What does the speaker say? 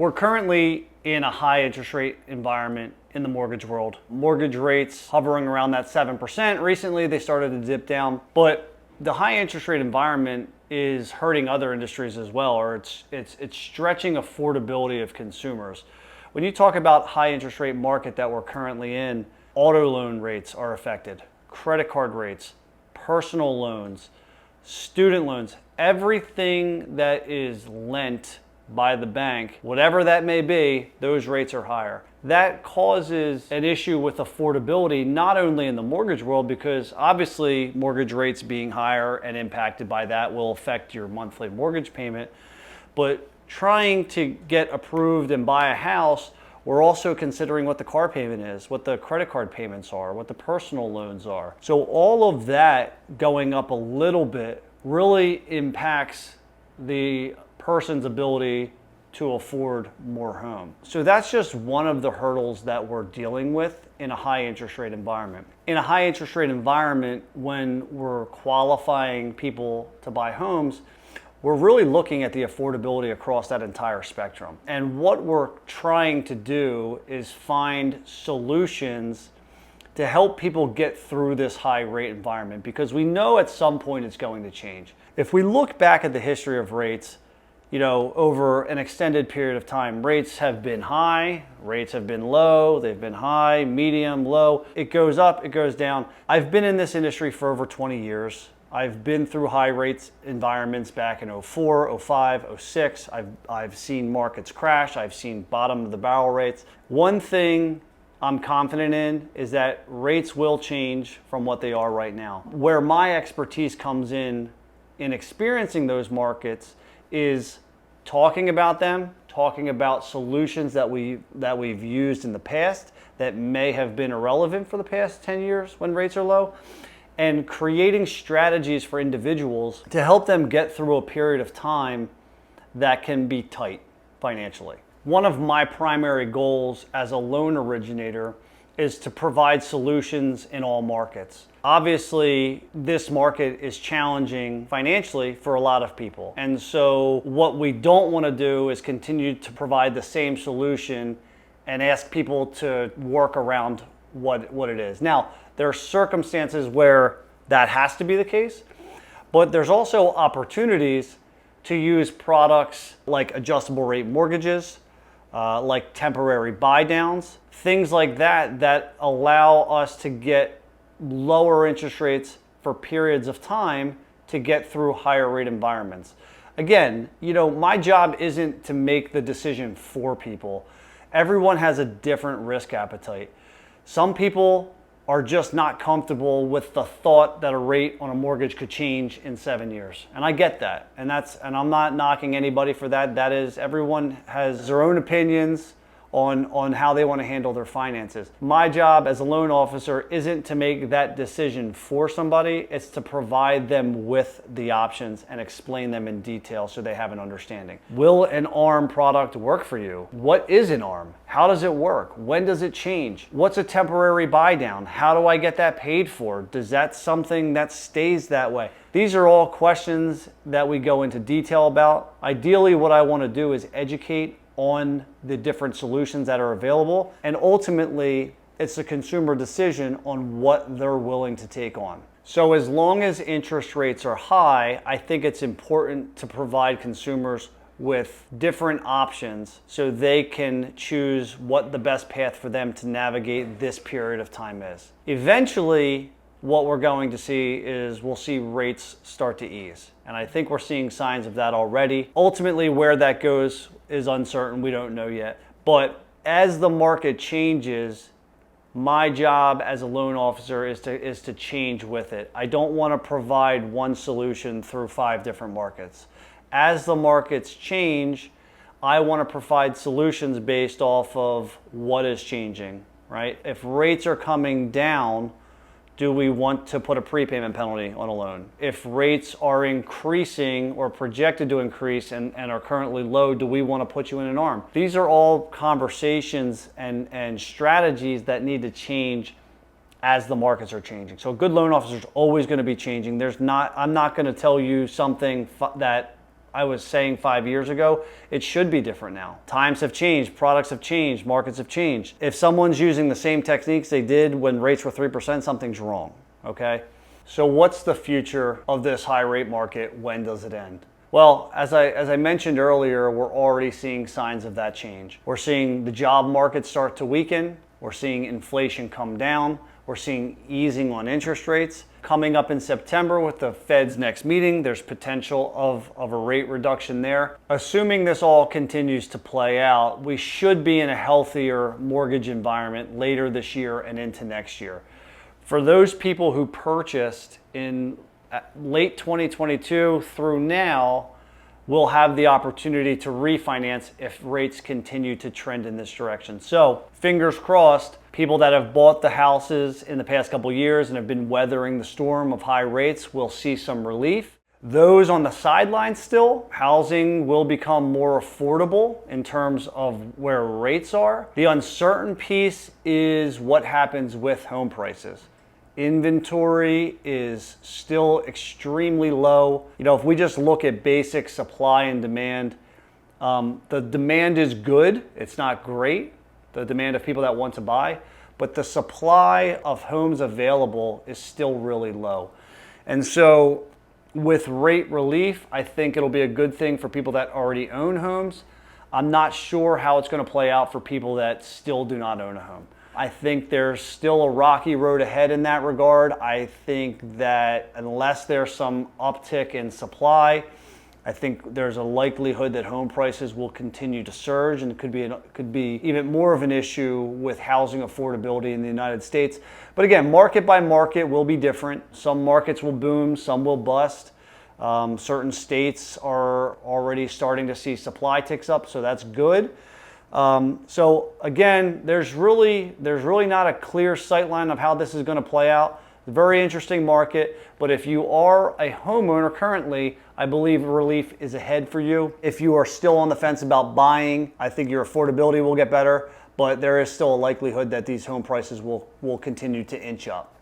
We're currently in a high interest rate environment in the mortgage world. Mortgage rates hovering around that 7%. Recently, they started to dip down, but the high interest rate environment is hurting other industries as well, or it's stretching affordability of consumers. When you talk about high interest rate market that we're currently in, auto loan rates are affected, credit card rates, personal loans, student loans, everything that is lent by the bank, whatever that may be, those rates are higher. That causes an issue with affordability, not only in the mortgage world, because obviously mortgage rates being higher and impacted by that will affect your monthly mortgage payment, but trying to get approved and buy a house, we're also considering what the car payment is, what the credit card payments are, what the personal loans are. So all of that going up a little bit really impacts the person's ability to afford more home. So that's just one of the hurdles that we're dealing with in a high interest rate environment. In a high interest rate environment, when we're qualifying people to buy homes, we're really looking at the affordability across that entire spectrum. And what we're trying to do is find solutions to help people get through this high rate environment, because we know at some point it's going to change. If we look back at the history of rates, over an extended period of time, rates have been high, rates have been low, they've been high, medium, low. It goes up, it goes down. I've been in this industry for over 20 years. I've been through high rates environments back in 04, 05, 06. I've seen markets crash. I've seen bottom of the barrel rates. One thing I'm confident in is that rates will change from what they are right now. Where my expertise comes in experiencing those markets, is talking about them, talking about solutions that we've used in the past that may have been irrelevant for the past 10 years when rates are low, and creating strategies for individuals to help them get through a period of time that can be tight financially. One of my primary goals as a loan originator is to provide solutions in all markets. Obviously, this market is challenging financially for a lot of people. And so what we don't want to do is continue to provide the same solution and ask people to work around what it is. Now, there are circumstances where that has to be the case, but there's also opportunities to use products like adjustable rate mortgages, like temporary buy downs, things like that allow us to get lower interest rates for periods of time to get through higher rate environments. Again, my job isn't to make the decision for people. Everyone has a different risk appetite. Some people are just not comfortable with the thought that a rate on a mortgage could change in 7 years. And I get that. And I'm not knocking anybody for that. That is, everyone has their own opinions on how they want to handle their finances. My job as a loan officer isn't to make that decision for somebody, it's to provide them with the options and explain them in detail so they have an understanding. Will an ARM product work for you? What is an ARM? How does it work? When does it change? What's a temporary buy down? How do I get that paid for? Does that something that stays that way? These are all questions that we go into detail about. Ideally, what I want to do is educate on the different solutions that are available, and ultimately it's the consumer decision on what they're willing to take on. So as long as interest rates are high, I think it's important to provide consumers with different options so they can choose what the best path for them to navigate this period of time is. Eventually, what we're going to see is we'll see rates start to ease. And I think we're seeing signs of that already. Ultimately, where that goes is uncertain. We don't know yet. But as the market changes, my job as a loan officer is to change with it. I don't want to provide one solution through 5 different markets. As the markets change, I want to provide solutions based off of what is changing, right? If rates are coming down, do we want to put a prepayment penalty on a loan? If rates are increasing or projected to increase and are currently low, do we want to put you in an ARM? These are all conversations and strategies that need to change as the markets are changing. So a good loan officer is always going to be changing. I'm not going to tell you something that I was saying 5 years ago, it should be different now. Times have changed, products have changed, markets have changed. If someone's using the same techniques they did when rates were 3%, something's wrong, okay? So what's the future of this high rate market? When does it end? Well, as I mentioned earlier, we're already seeing signs of that change. We're seeing the job market start to weaken. We're seeing inflation come down. We're seeing easing on interest rates. Coming up in September with the Fed's next meeting, there's potential of a rate reduction there. Assuming this all continues to play out, we should be in a healthier mortgage environment later this year and into next year. For those people who purchased in late 2022 through now, will have the opportunity to refinance if rates continue to trend in this direction. So fingers crossed, people that have bought the houses in the past couple years and have been weathering the storm of high rates will see some relief. Those on the sidelines still, housing will become more affordable in terms of where rates are. The uncertain piece is what happens with home prices. Inventory is still extremely low. You know, if we just look at basic supply and demand, the demand is good. It's not great, the demand of people that want to buy, but the supply of homes available is still really low. And so with rate relief, I think it'll be a good thing for people that already own homes. I'm not sure how it's going to play out for people that still do not own a home. I think there's still a rocky road ahead in that regard. I think that unless there's some uptick in supply, I think there's a likelihood that home prices will continue to surge, and it could be even more of an issue with housing affordability in the United States. But again, market by market will be different. Some markets will boom, some will bust. Certain states are already starting to see supply ticks up, so that's good. So again, there's really not a clear sight line of how this is going to play out. It's a very interesting market, but if you are a homeowner currently, I believe relief is ahead for you. If you are still on the fence about buying, I think your affordability will get better, but there is still a likelihood that these home prices will continue to inch up.